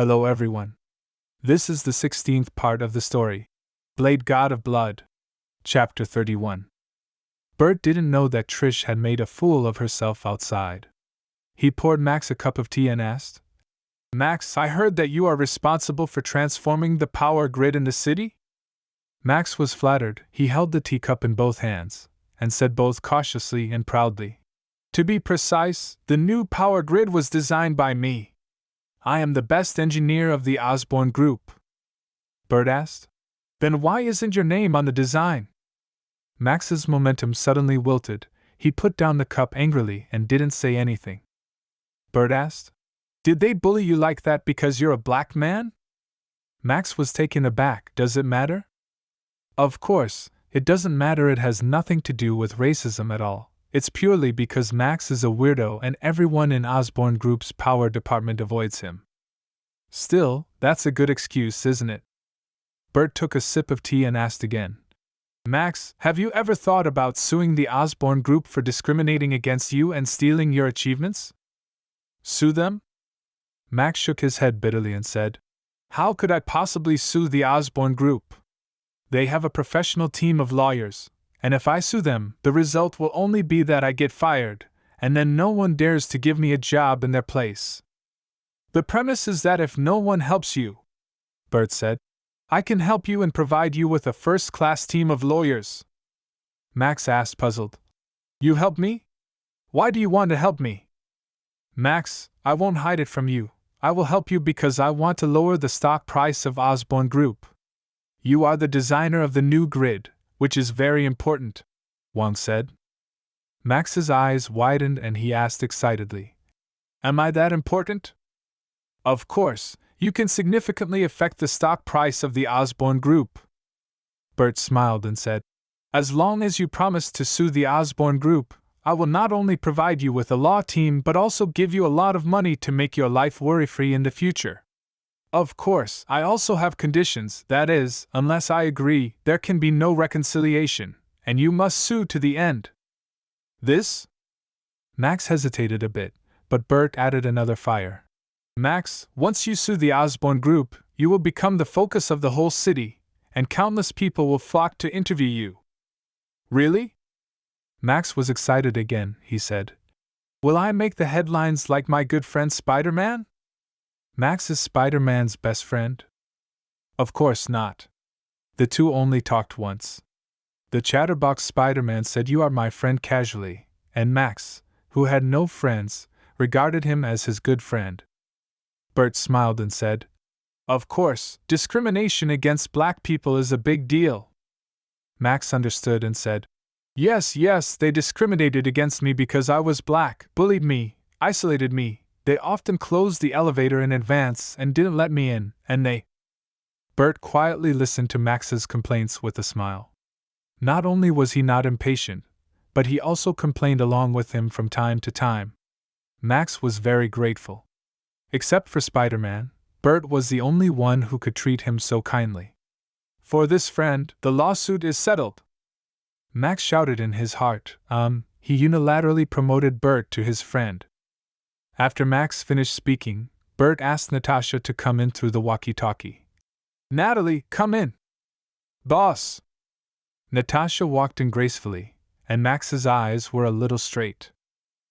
Hello everyone. This is the 16th part of the story, Blade God of Blood, Chapter 31. Bert didn't know that Trish had made a fool of herself outside. He poured Max a cup of tea and asked, "Max, I heard that you are responsible for transforming the power grid in the city?" Max was flattered. He held the teacup in both hands, and said both cautiously and proudly, "To be precise, the new power grid was designed by me. I am the best engineer of the Osborne Group." Bert asked, "Then why isn't your name on the design?" Max's momentum suddenly wilted. He put down the cup angrily and didn't say anything. Bert asked, "Did they bully you like that because you're a black man?" Max was taken aback. "Does it matter?" "Of course, it doesn't matter. It has nothing to do with racism at all. It's purely because Max is a weirdo and everyone in Osborne Group's power department avoids him." "Still, that's a good excuse, isn't it?" Bert took a sip of tea and asked again, "Max, have you ever thought about suing the Osborne Group for discriminating against you and stealing your achievements?" "Sue them?" Max shook his head bitterly and said, "How could I possibly sue the Osborne Group? They have a professional team of lawyers, and if I sue them, the result will only be that I get fired, and then no one dares to give me a job in their place." "The premise is that if no one helps you," Bert said, "I can help you and provide you with a first-class team of lawyers." Max asked, puzzled, "You help me? Why do you want to help me?" "Max, I won't hide it from you. I will help you because I want to lower the stock price of Osborne Group. You are the designer of the new grid, which is very important," Wang said. Max's eyes widened and he asked excitedly, "Am I that important?" "Of course, you can significantly affect the stock price of the Osborne Group." Bert smiled and said, "As long as you promise to sue the Osborne Group, I will not only provide you with a law team but also give you a lot of money to make your life worry-free in the future. Of course, I also have conditions. That is, unless I agree, there can be no reconciliation, and you must sue to the end." "This?" Max hesitated a bit, but Bert added another fire. "Max, once you sue the Osborne Group, you will become the focus of the whole city, and countless people will flock to interview you." "Really?" Max was excited again. He said, "Will I make the headlines like my good friend Spider-Man?" "Max is Spider-Man's best friend?" "Of course not. The two only talked once. The chatterbox Spider-Man said you are my friend casually, and Max, who had no friends, regarded him as his good friend." Bert smiled and said, "Of course, discrimination against black people is a big deal." Max understood and said, Yes, they discriminated against me because I was black, bullied me, isolated me. They often closed the elevator in advance and didn't let me in, and they..." Bert quietly listened to Max's complaints with a smile. Not only was he not impatient, but he also complained along with him from time to time. Max was very grateful. Except for Spider-Man, Bert was the only one who could treat him so kindly. "For this friend, the lawsuit is settled," Max shouted in his heart. He unilaterally promoted Bert to his friend. After Max finished speaking, Bert asked Natasha to come in through the walkie-talkie. "Natalie, come in." "Boss." Natasha walked in gracefully, and Max's eyes were a little straight.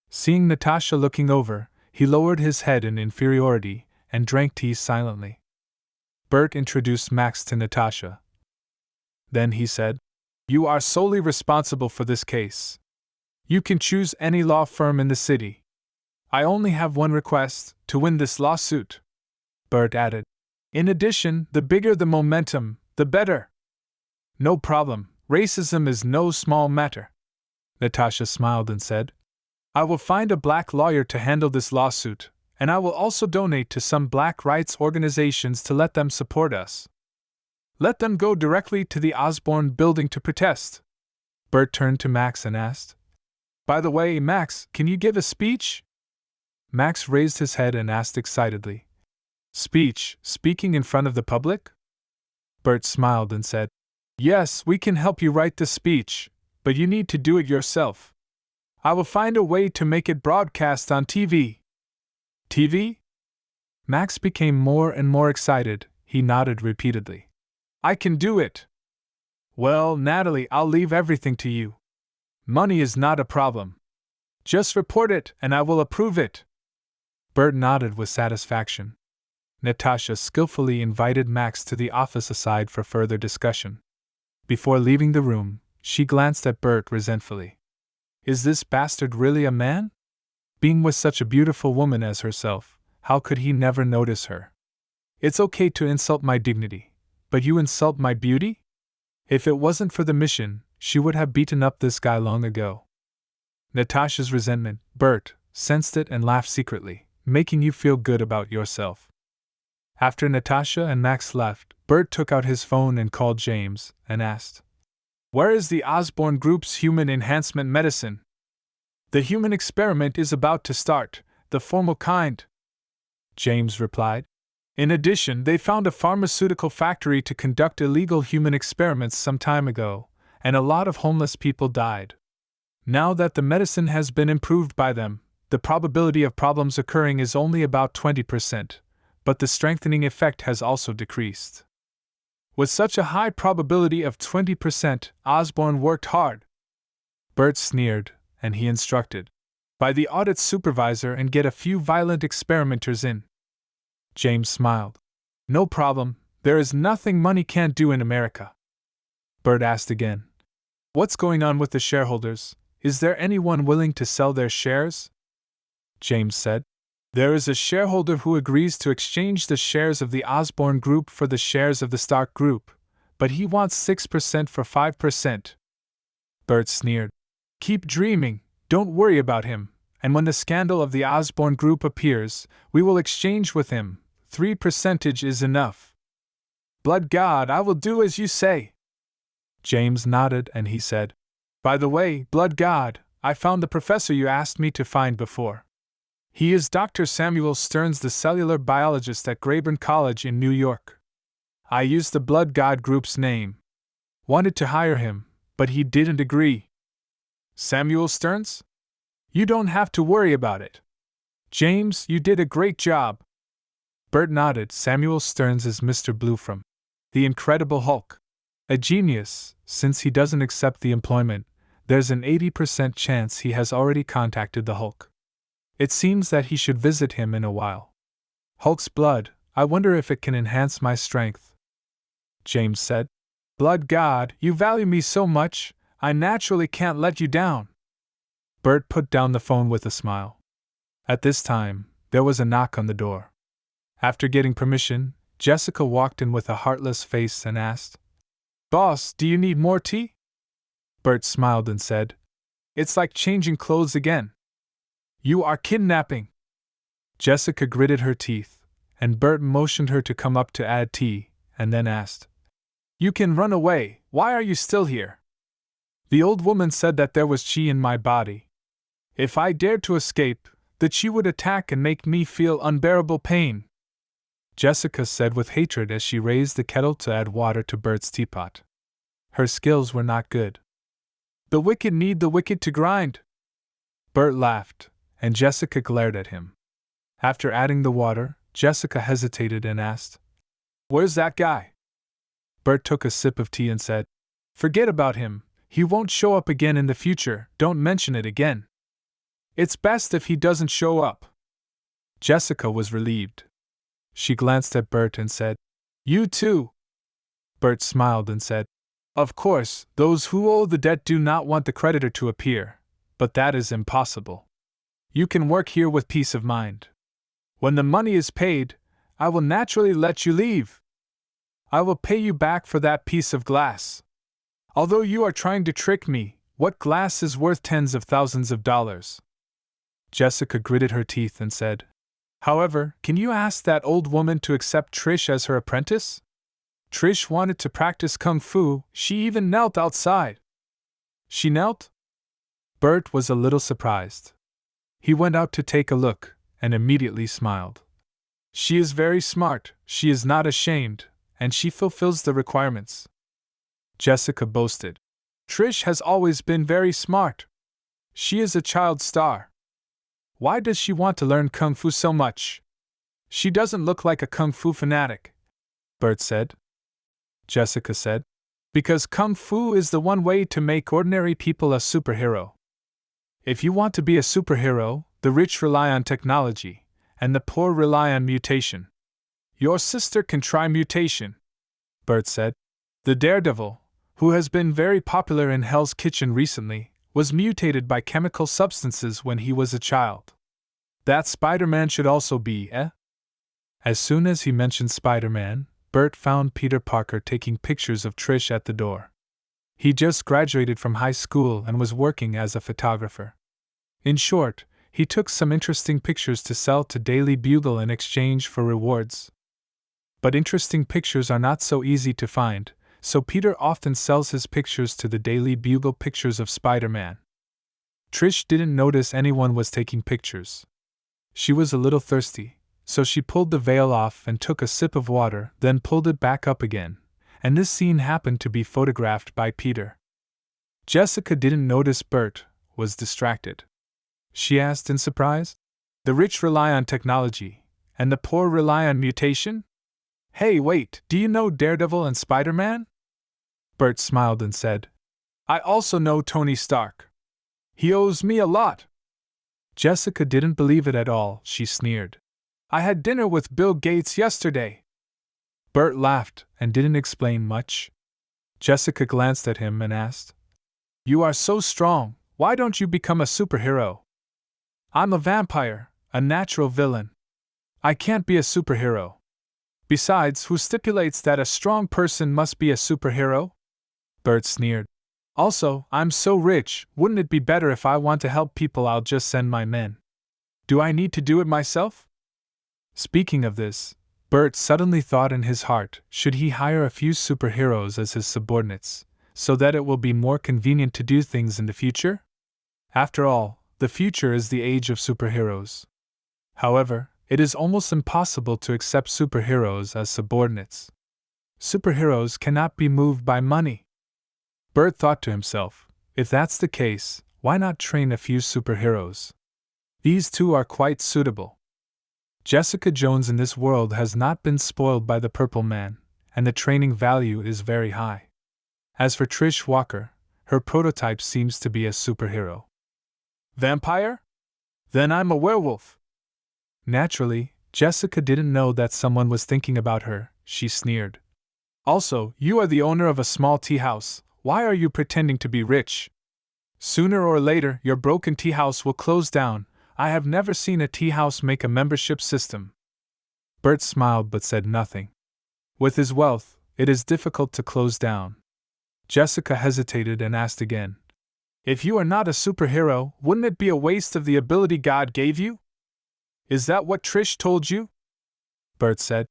Seeing Natasha looking over, he lowered his head in inferiority and drank tea silently. Bert introduced Max to Natasha. Then he said, "You are solely responsible for this case. You can choose any law firm in the city. I only have one request: to win this lawsuit." Bert added, "In addition, the bigger the momentum, the better." "No problem. Racism is no small matter." Natasha smiled and said, "I will find a black lawyer to handle this lawsuit, and I will also donate to some black rights organizations to let them support us." "Let them go directly to the Osborne building to protest." Bert turned to Max and asked, "By the way, Max, can you give a speech?" Max raised his head and asked excitedly, "Speech? Speaking in front of the public?" Bert smiled and said, "Yes, we can help you write the speech, but you need to do it yourself. I will find a way to make it broadcast on TV." "TV?" Max became more and more excited. He nodded repeatedly. I can do it. Well, Natalie, I'll leave everything to you. Money is not a problem. Just report it, and I will approve it. Bert nodded with satisfaction. Natasha skillfully invited Max to the office aside for further discussion. Before leaving the room, she glanced at Bert resentfully. Is this bastard really a man? Being with such a beautiful woman as herself, how could he never notice her? It's okay to insult my dignity, but you insult my beauty? If it wasn't for the mission, she would have beaten up this guy long ago. Natasha's resentment, Bert sensed it and laughed secretly, making you feel good about yourself. After Natasha and Max left, Bert took out his phone and called James and asked, Where is the Osborne Group's human enhancement medicine? The human experiment is about to start, the formal kind. James replied. In addition, they found a pharmaceutical factory to conduct illegal human experiments some time ago, and a lot of homeless people died. Now that the medicine has been improved by them, the probability of problems occurring is only about 20%, but the strengthening effect has also decreased. With such a high probability of 20%, Osborne worked hard. Bert sneered, and he instructed, By the audit supervisor and get a few violent experimenters in. James smiled. No problem, there is nothing money can't do in America. Bert asked again. What's going on with the shareholders? Is there anyone willing to sell their shares? James said. There is a shareholder who agrees to exchange the shares of the Osborne Group for the shares of the Stark Group, but he wants 6% for 5%. Bert sneered. Keep dreaming, don't worry about him, and when the scandal of the Osborne Group appears, we will exchange with him. 3% is enough. Blood God, I will do as you say. James nodded and he said, By the way, Blood God, I found the professor you asked me to find before. He is Dr. Samuel Stearns, the cellular biologist at Grayburn College in New York. I used the Blood God Group's name. Wanted to hire him, but he didn't agree. Samuel Stearns? You don't have to worry about it. James, you did a great job. Bert nodded. Samuel Stearns is Mr. Blue from The Incredible Hulk. A genius, since he doesn't accept the employment, there's an 80% chance he has already contacted the Hulk. It seems that he should visit him in a while. Hulk's blood, I wonder if it can enhance my strength. James said. Blood God, you value me so much, I naturally can't let you down. Bert put down the phone with a smile. At this time, there was a knock on the door. After getting permission, Jessica walked in with a heartless face and asked, Boss, do you need more tea? Bert smiled and said, It's like changing clothes again. You are kidnapping. Jessica gritted her teeth, and Bert motioned her to come up to add tea, and then asked, You can run away, why are you still here? The old woman said that there was chi in my body. If I dared to escape, the chi would attack and make me feel unbearable pain. Jessica said with hatred as she raised the kettle to add water to Bert's teapot. Her skills were not good. The wicked need the wicked to grind. Bert laughed, and Jessica glared at him. After adding the water, Jessica hesitated and asked, Where's that guy? Bert took a sip of tea and said, Forget about him, he won't show up again in the future, don't mention it again. It's best if he doesn't show up. Jessica was relieved. She glanced at Bert and said, You too. Bert smiled and said, Of course, those who owe the debt do not want the creditor to appear, but that is impossible. You can work here with peace of mind. When the money is paid, I will naturally let you leave. I will pay you back for that piece of glass. Although you are trying to trick me, what glass is worth tens of thousands of dollars? Jessica gritted her teeth and said, However, can you ask that old woman to accept Trish as her apprentice? Trish wanted to practice kung fu, she even knelt outside. She knelt? Bert was a little surprised. He went out to take a look, and immediately smiled. She is very smart, she is not ashamed, and she fulfills the requirements. Jessica boasted. Trish has always been very smart. She is a child star. Why does she want to learn kung fu so much? She doesn't look like a kung fu fanatic, Bert said. Jessica said, because kung fu is the one way to make ordinary people a superhero. If you want to be a superhero, the rich rely on technology, and the poor rely on mutation. Your sister can try mutation, Bert said. The Daredevil, who has been very popular in Hell's Kitchen recently, was mutated by chemical substances when he was a child. That Spider-Man should also be, eh? As soon as he mentioned Spider-Man, Bert found Peter Parker taking pictures of Trish at the door. He just graduated from high school and was working as a photographer. In short, he took some interesting pictures to sell to Daily Bugle in exchange for rewards. But interesting pictures are not so easy to find, so Peter often sells his pictures to the Daily Bugle pictures of Spider-Man. Trish didn't notice anyone was taking pictures. She was a little thirsty, so she pulled the veil off and took a sip of water, then pulled it back up again, and this scene happened to be photographed by Peter. Jessica didn't notice Bert was distracted. She asked in surprise, "The rich rely on technology, and the poor rely on mutation? Hey, wait, do you know Daredevil and Spider-Man?" Bert smiled and said, "I also know Tony Stark. He owes me a lot." Jessica didn't believe it at all. She sneered. "I had dinner with Bill Gates yesterday." Bert laughed and didn't explain much. Jessica glanced at him and asked, "You are so strong, why don't you become a superhero?" "I'm a vampire, a natural villain. I can't be a superhero. Besides, who stipulates that a strong person must be a superhero?" Bert sneered. "Also, I'm so rich, wouldn't it be better if I want to help people I'll just send my men? Do I need to do it myself?" Speaking of this, Bert suddenly thought in his heart, should he hire a few superheroes as his subordinates, so that it will be more convenient to do things in the future? After all, the future is the age of superheroes. However, it is almost impossible to accept superheroes as subordinates. Superheroes cannot be moved by money. Bert thought to himself, if that's the case, why not train a few superheroes? These two are quite suitable. Jessica Jones in this world has not been spoiled by the Purple Man, and the training value is very high. As for Trish Walker, her prototype seems to be a superhero. Vampire? Then I'm a werewolf. Naturally, Jessica didn't know that someone was thinking about her. She sneered. Also, you are the owner of a small tea house. Why are you pretending to be rich? Sooner or later, your broken tea house will close down. I have never seen a tea house make a membership system. Bert smiled but said nothing. With his wealth, it is difficult to close down. Jessica hesitated and asked again. If you are not a superhero, wouldn't it be a waste of the ability God gave you? Is that what Trish told you? Bert said.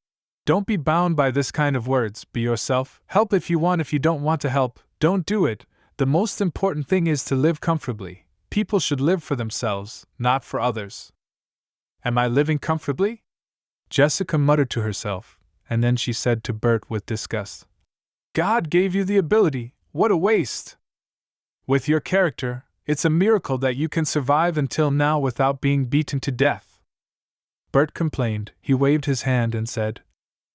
Don't be bound by this kind of words, be yourself, help if you want. If you don't want to help, don't do it. The most important thing is to live comfortably. People should live for themselves, not for others. Am I living comfortably? Jessica muttered to herself, and then she said to Bert with disgust. God gave you the ability, what a waste! With your character, it's a miracle that you can survive until now without being beaten to death. Bert complained. He waved his hand and said,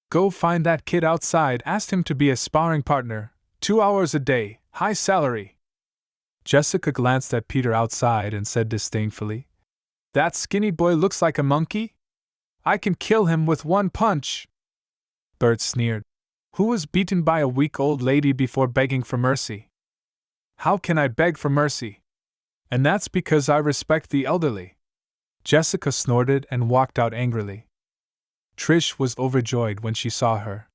Go find that kid outside, ask him to be a sparring partner, 2 hours a day, high salary. Jessica glanced at Peter outside and said disdainfully, That skinny boy looks like a monkey? I can kill him with one punch. Bert sneered. Who was beaten by a weak old lady before begging for mercy? How can I beg for mercy? And that's because I respect the elderly. Jessica snorted and walked out angrily. Trish was overjoyed when she saw her.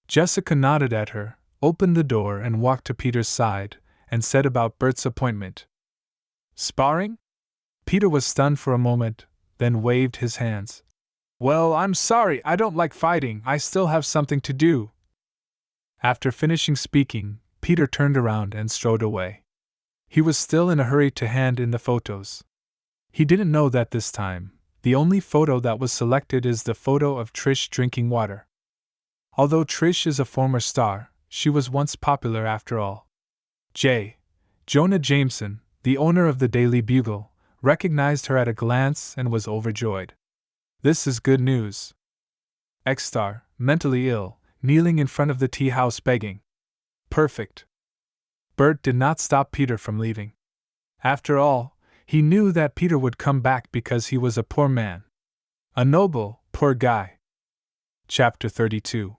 Jessica nodded at her, opened the door and walked to Peter's side, and said about Bert's appointment. Sparring? Peter was stunned for a moment, then waved his hands. Well, I'm sorry, I don't like fighting, I still have something to do. After finishing speaking, Peter turned around and strode away. He was still in a hurry to hand in the photos. He didn't know that this time, the only photo that was selected is the photo of Trish drinking water. Although Trish is a former star, she was once popular after all. Jonah Jameson, the owner of the Daily Bugle, recognized her at a glance and was overjoyed. This is good news. X-star, mentally ill, kneeling in front of the tea house begging. Perfect. Bert did not stop Peter from leaving. After all, he knew that Peter would come back because he was a poor man. A noble, poor guy. Chapter 32.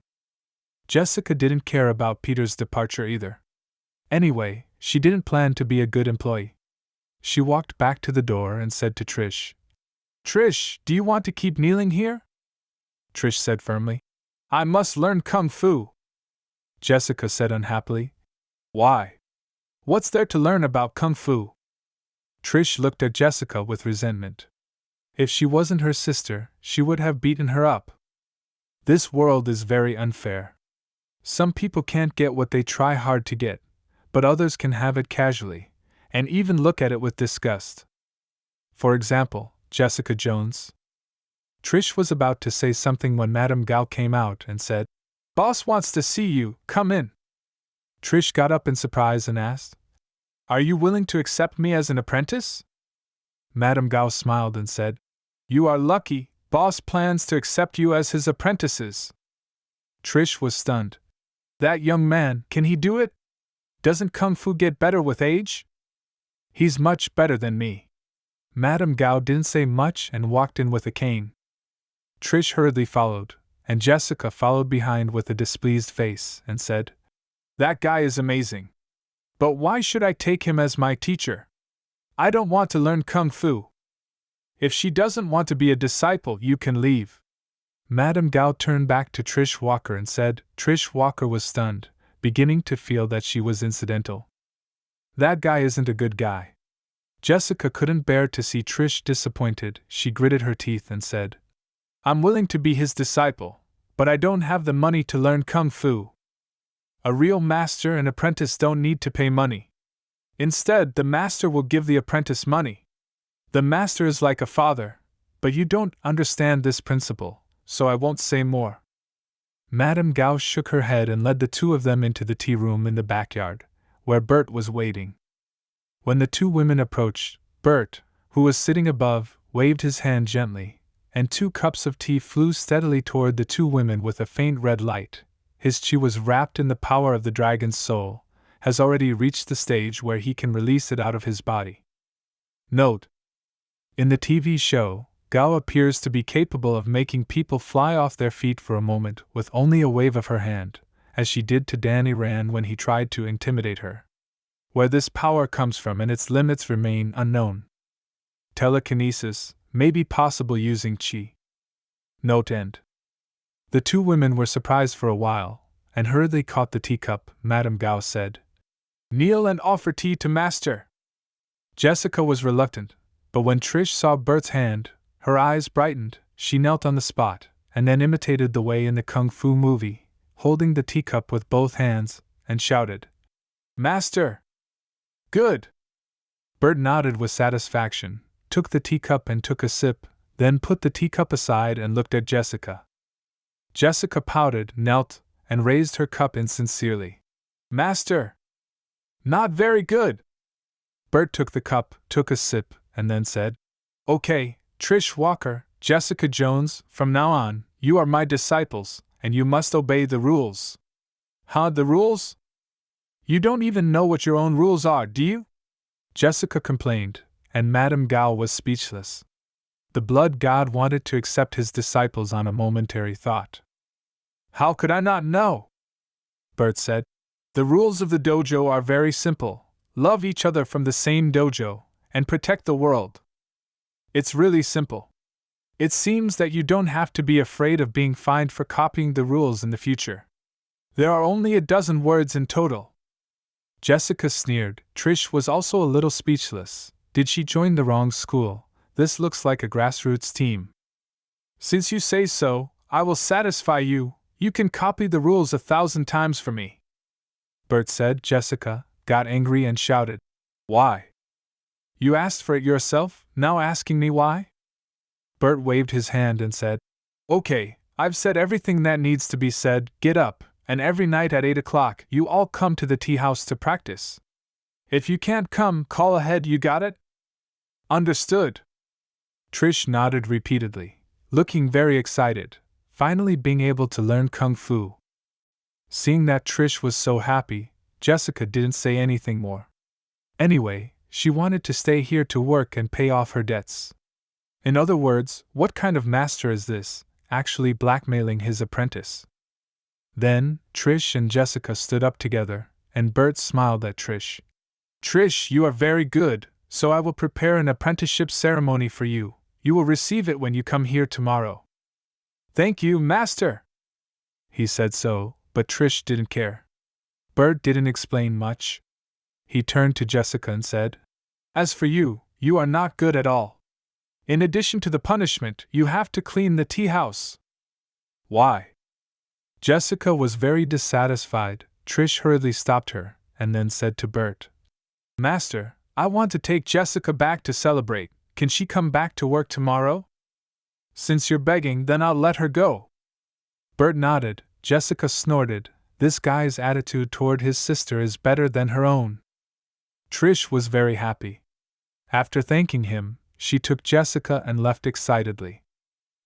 Jessica didn't care about Peter's departure either. Anyway, she didn't plan to be a good employee. She walked back to the door and said to Trish, "Trish, do you want to keep kneeling here?" Trish said firmly, "I must learn Kung Fu." Jessica said unhappily, "Why? What's there to learn about Kung Fu?" Trish looked at Jessica with resentment. If she wasn't her sister, she would have beaten her up. This world is very unfair. Some people can't get what they try hard to get, but others can have it casually, and even look at it with disgust. For example, Jessica Jones. Trish was about to say something when Madame Gao came out and said, "Boss wants to see you, come in." Trish got up in surprise and asked, "Are you willing to accept me as an apprentice?" Madame Gao smiled and said, "You are lucky, boss plans to accept you as his apprentices." Trish was stunned. That young man, can he do it? Doesn't Kung Fu get better with age? He's much better than me. Madame Gao didn't say much and walked in with a cane. Trish hurriedly followed, and Jessica followed behind with a displeased face and said, "That guy is amazing. But why should I take him as my teacher? I don't want to learn Kung Fu. If she doesn't want to be a disciple, you can leave." Madame Gao turned back to Trish Walker and said. Trish Walker was stunned, beginning to feel that she was incidental. "That guy isn't a good guy." Jessica couldn't bear to see Trish disappointed. She gritted her teeth and said, "I'm willing to be his disciple, but I don't have the money to learn Kung Fu." A real master and apprentice don't need to pay money. Instead, the master will give the apprentice money. The master is like a father, but you don't understand this principle, so I won't say more. Madame Gao shook her head and led the two of them into the tea room in the backyard, where Bert was waiting. When the two women approached, Bert, who was sitting above, waved his hand gently, and 2 cups of tea flew steadily toward the two women with a faint red light. His chi was wrapped in the power of the dragon's soul, has already reached the stage where he can release it out of his body. Note: in the TV show, Gao appears to be capable of making people fly off their feet for a moment with only a wave of her hand, as she did to Danny Rand when he tried to intimidate her. Where this power comes from and its limits remain unknown. Telekinesis may be possible using chi. Note end. The two women were surprised for a while, and hurriedly caught the teacup. Madame Gao said, "Kneel and offer tea to master." Jessica was reluctant, but when Trish saw Bert's hand, her eyes brightened. She knelt on the spot, and then imitated the way in the Kung Fu movie, holding the teacup with both hands, and shouted, "Master!" "Good!" Bert nodded with satisfaction, took the teacup and took a sip, then put the teacup aside and looked at Jessica. Jessica pouted, knelt, and raised her cup insincerely. "Master!" "Not very good!" Bert took the cup, took a sip, and then said, "Okay, Trish Walker, Jessica Jones, from now on, you are my disciples, and you must obey the rules." "Huh, the rules? You don't even know what your own rules are, do you?" Jessica complained, and Madame Gao was speechless. The blood god wanted to accept his disciples on a momentary thought. "How could I not know?" Bert said. "The rules of the dojo are very simple. Love each other from the same dojo, and protect the world. It's really simple. It seems that you don't have to be afraid of being fined for copying the rules in the future. There are only a dozen words in total." Jessica sneered. Trish was also a little speechless. Did she join the wrong school? This looks like a grassroots team. "Since you say so, I will satisfy you. You can copy the rules 1,000 times for me," Bert said. Jessica got angry and shouted, "Why? You asked for it yourself, now asking me why?" Bert waved his hand and said, "Okay, I've said everything that needs to be said. Get up, and every night at 8 o'clock you all come to the tea house to practice. If you can't come, call ahead, you got it?" "Understood." Trish nodded repeatedly, looking very excited. finally being able to learn Kung Fu. Seeing that Trish was so happy, Jessica didn't say anything more. Anyway, she wanted to stay here to work and pay off her debts. In other words, what kind of master is this, actually blackmailing his apprentice? Then, Trish and Jessica stood up together, and Bert smiled at Trish. Trish, you are very good, so I will prepare an apprenticeship ceremony for you. You will receive it when you come here tomorrow. Thank you, master! He said so, but Trish didn't care. Bert didn't explain much. He turned to Jessica and said, As for you, you are not good at all. In addition to the punishment, you have to clean the tea house. Why? Jessica was very dissatisfied. Trish hurriedly stopped her, and then said to Bert, Master, I want to take Jessica back to celebrate. Can she come back to work tomorrow? Since you're begging, then I'll let her go. Bert nodded. Jessica snorted. This guy's attitude toward his sister is better than her own. Trish was very happy. After thanking him, she took Jessica and left excitedly.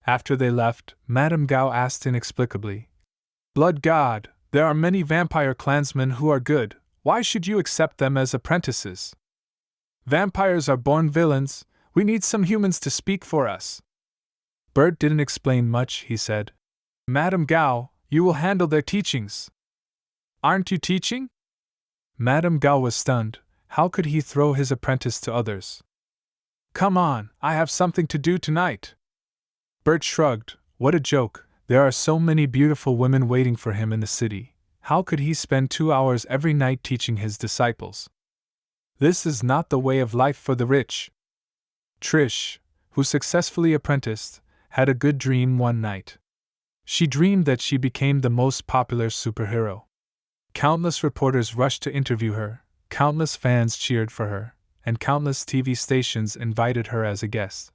After they left, Madame Gao asked inexplicably, Blood God, there are many vampire clansmen who are good. Why should you accept them as apprentices? Vampires are born villains. We need some humans to speak for us. Bert didn't explain much, he said. Madame Gao, you will handle their teachings. Aren't you teaching? Madame Gao was stunned. How could he throw his apprentice to others? Come on, I have something to do tonight. Bert shrugged. What a joke. There are so many beautiful women waiting for him in the city. How could he spend 2 hours every night teaching his disciples? This is not the way of life for the rich. Trish, who successfully apprenticed, had a good dream one night. She dreamed that she became the most popular superhero. Countless reporters rushed to interview her, countless fans cheered for her, and countless TV stations invited her as a guest.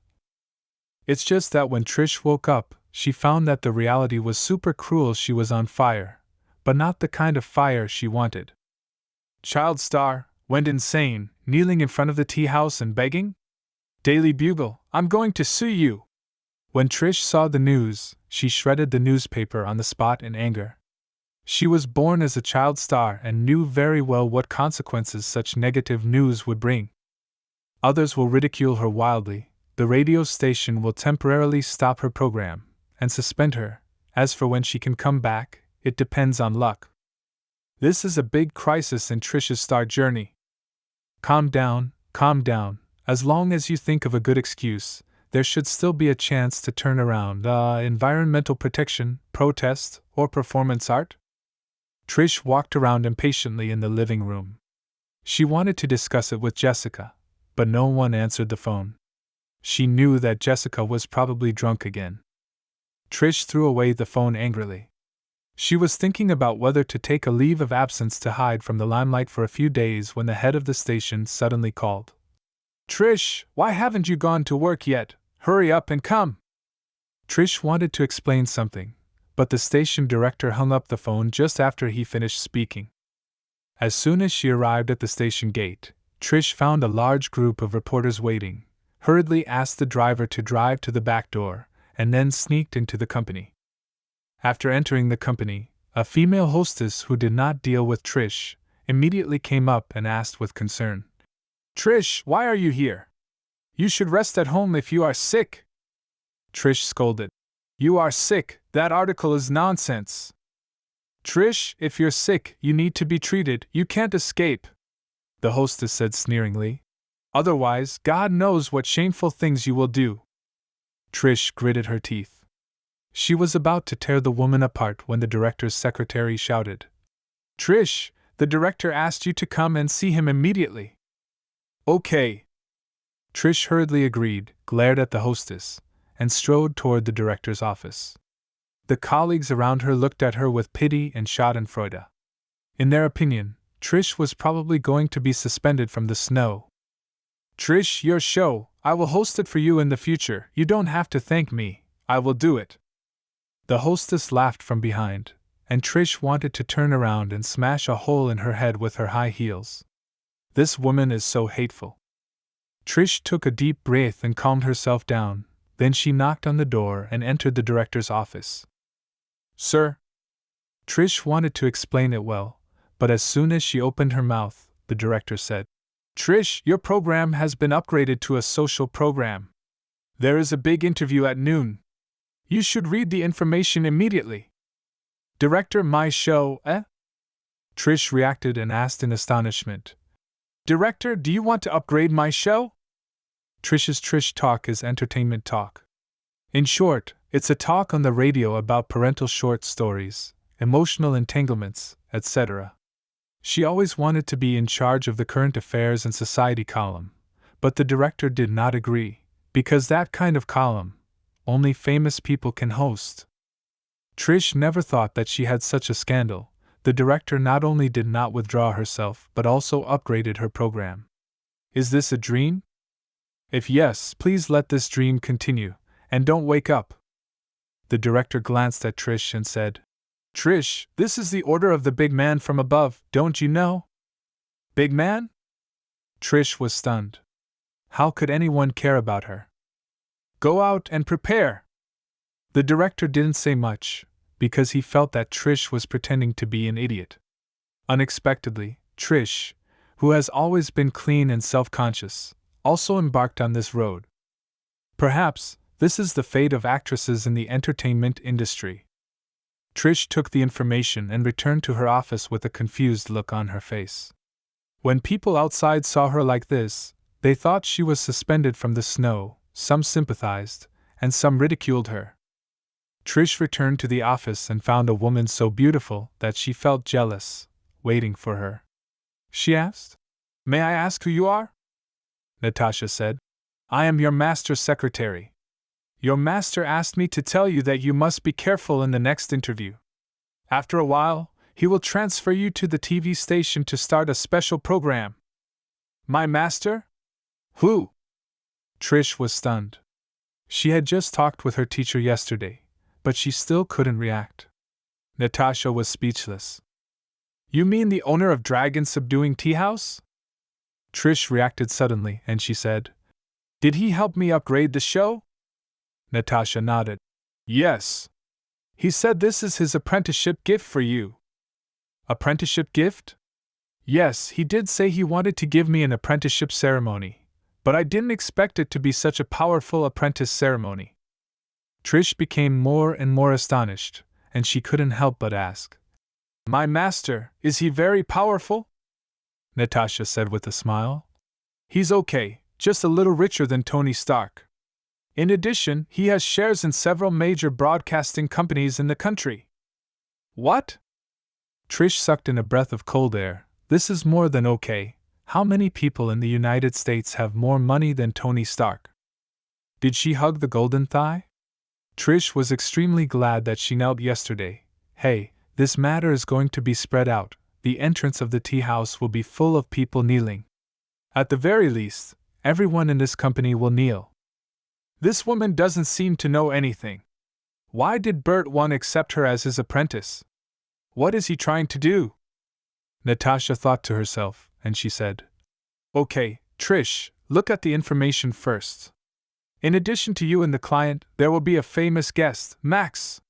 It's just that when Trish woke up, she found that the reality was super cruel. She was on fire, but not the kind of fire she wanted. Child star, went insane, kneeling in front of the tea house and begging? Daily Bugle, I'm going to sue you! When Trish saw the news, she shredded the newspaper on the spot in anger. She was born as a child star and knew very well what consequences such negative news would bring. Others will ridicule her wildly, the radio station will temporarily stop her program and suspend her. As for when she can come back, it depends on luck. This is a big crisis in Trish's star journey. Calm down, calm down. As long as you think of a good excuse, there should still be a chance to turn around. Environmental protection, protest, or performance art? Trish walked around impatiently in the living room. She wanted to discuss it with Jessica, but no one answered the phone. She knew that Jessica was probably drunk again. Trish threw away the phone angrily. She was thinking about whether to take a leave of absence to hide from the limelight for a few days when the head of the station suddenly called. Trish, why haven't you gone to work yet? Hurry up and come! Trish wanted to explain something, but the station director hung up the phone just after he finished speaking. As soon as she arrived at the station gate, Trish found a large group of reporters waiting, hurriedly asked the driver to drive to the back door, and then sneaked into the company. After entering the company, a female hostess who did not deal with Trish immediately came up and asked with concern, Trish, why are you here? You should rest at home if you are sick. Trish scolded. You are sick, that article is nonsense. Trish, if you're sick, you need to be treated, you can't escape. The hostess said sneeringly. Otherwise, God knows what shameful things you will do. Trish gritted her teeth. She was about to tear the woman apart when the director's secretary shouted, Trish, the director asked you to come and see him immediately. Okay. Trish hurriedly agreed, glared at the hostess, and strode toward the director's office. The colleagues around her looked at her with pity and schadenfreude. In their opinion, Trish was probably going to be suspended from the snow. Trish, your show, I will host it for you in the future. You don't have to thank me, I will do it. The hostess laughed from behind, and Trish wanted to turn around and smash a hole in her head with her high heels. This woman is so hateful. Trish took a deep breath and calmed herself down, then she knocked on the door and entered the director's office. Sir? Trish wanted to explain it well, but as soon as she opened her mouth, the director said, Trish, your program has been upgraded to a social program. There is a big interview at noon. You should read the information immediately. Director, my show, eh? Trish reacted and asked in astonishment. Director, do you want to upgrade my show? Trish's Trish Talk is entertainment talk. In short, it's a talk on the radio about parental short stories, emotional entanglements, etc. She always wanted to be in charge of the current affairs and society column, but the director did not agree, because that kind of column, only famous people can host. Trish never thought that she had such a scandal. The director not only did not withdraw herself but also upgraded her program. Is this a dream? If yes, please let this dream continue, and don't wake up. The director glanced at Trish and said, Trish, this is the order of the big man from above, don't you know? Big man? Trish was stunned. How could anyone care about her? Go out and prepare. The director didn't say much, because he felt that Trish was pretending to be an idiot. Unexpectedly, Trish, who has always been clean and self-conscious, also embarked on this road. Perhaps, this is the fate of actresses in the entertainment industry. Trish took the information and returned to her office with a confused look on her face. When people outside saw her like this, they thought she was suspended from the snow, some sympathized, and some ridiculed her. Trish returned to the office and found a woman so beautiful that she felt jealous, waiting for her. She asked, May I ask who you are? Natasha said, I am your master's secretary. Your master asked me to tell you that you must be careful in the next interview. After a while, he will transfer you to the TV station to start a special program. My master? Who? Trish was stunned. She had just talked with her teacher yesterday, but she still couldn't react. Natasha was speechless. You mean the owner of Dragon Subduing Tea House? Trish reacted suddenly and she said, Did he help me upgrade the show? Natasha nodded. Yes. He said this is his apprenticeship gift for you. Apprenticeship gift? Yes, he did say he wanted to give me an apprenticeship ceremony, but I didn't expect it to be such a powerful apprentice ceremony. Trish became more and more astonished, and she couldn't help but ask, My master, is he very powerful? Natasha said with a smile. He's okay, just a little richer than Tony Stark. In addition, he has shares in several major broadcasting companies in the country. What? Trish sucked in a breath of cold air. This is more than okay. How many people in the United States have more money than Tony Stark? Did she hug the golden thigh? Trish was extremely glad that she knelt yesterday. Hey, this matter is going to be spread out. The entrance of the tea house will be full of people kneeling. At the very least, everyone in this company will kneel. This woman doesn't seem to know anything. Why did Bert want to accept her as his apprentice? What is he trying to do? Natasha thought to herself, and she said, Okay, Trish, look at the information first. In addition to you and the client, there will be a famous guest, Max.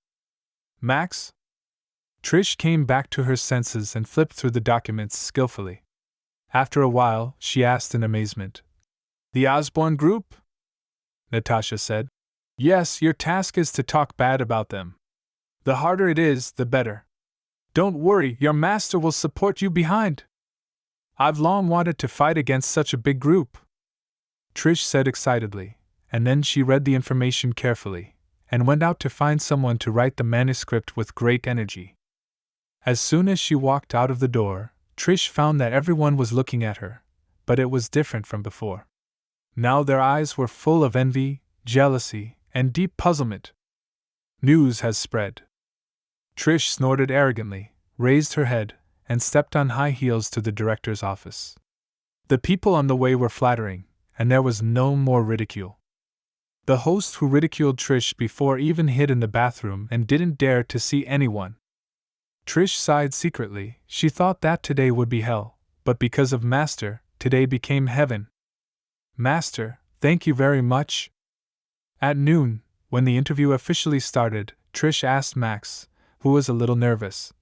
Max? Trish came back to her senses and flipped through the documents skillfully. After a while, she asked in amazement, The Osborne Group? Natasha said, Yes, your task is to talk bad about them. The harder it is, the better. Don't worry, your master will support you behind. I've long wanted to fight against such a big group. Trish said excitedly, and then she read the information carefully, and went out to find someone to write the manuscript with great energy. As soon as she walked out of the door, Trish found that everyone was looking at her, but it was different from before. Now their eyes were full of envy, jealousy, and deep puzzlement. News has spread. Trish snorted arrogantly, raised her head, and stepped on high heels to the director's office. The people on the way were flattering, and there was no more ridicule. The host who ridiculed Trish before even hid in the bathroom and didn't dare to see anyone. Trish sighed secretly. She thought that today would be hell, but because of Master, today became heaven. Master, thank you very much. At noon, when the interview officially started, Trish asked Max, who was a little nervous.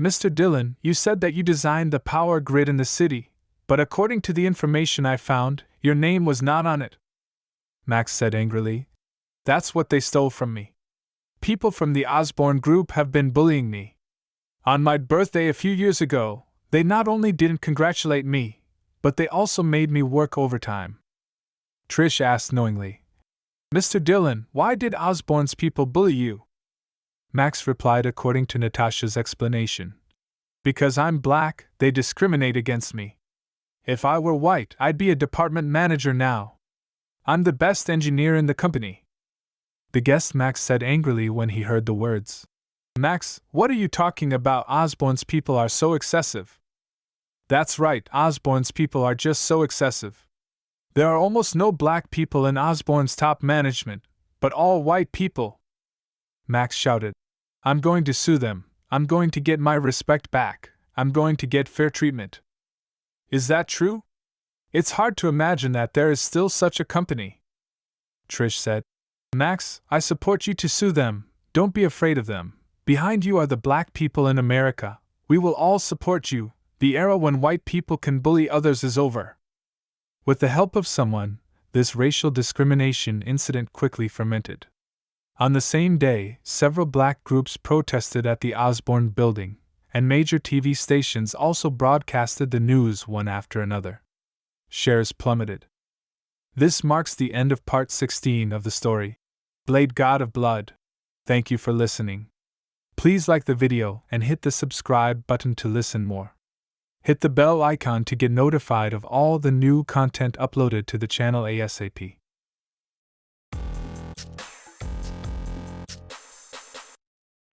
Mr. Dillon, you said that you designed the power grid in the city, but according to the information I found, your name was not on it. Max said angrily. That's what they stole from me. People from the Osborne group have been bullying me. On my birthday a few years ago, they not only didn't congratulate me, but they also made me work overtime. Trish asked knowingly. Mr. Dillon, why did Osborne's people bully you? Max replied according to Natasha's explanation. Because I'm black, they discriminate against me. If I were white, I'd be a department manager now. I'm the best engineer in the company. The guest Max said angrily when he heard the words. Max, what are you talking about? Osborne's people are so excessive. That's right, Osborne's people are just so excessive. There are almost no black people in Osborne's top management, but all white people. Max shouted. I'm going to sue them. I'm going to get my respect back. I'm going to get fair treatment. Is that true? It's hard to imagine that there is still such a company. Trish said. Max, I support you to sue them. Don't be afraid of them. Behind you are the black people in America. We will all support you. The era when white people can bully others is over. With the help of someone, this racial discrimination incident quickly fermented. On the same day, several black groups protested at the Osborne building, and major TV stations also broadcasted the news one after another. Shares plummeted. This marks the end of part 16 of the story, Blade God of Blood. Thank you for listening. Please like the video and hit the subscribe button to listen more. Hit the bell icon to get notified of all the new content uploaded to the channel ASAP.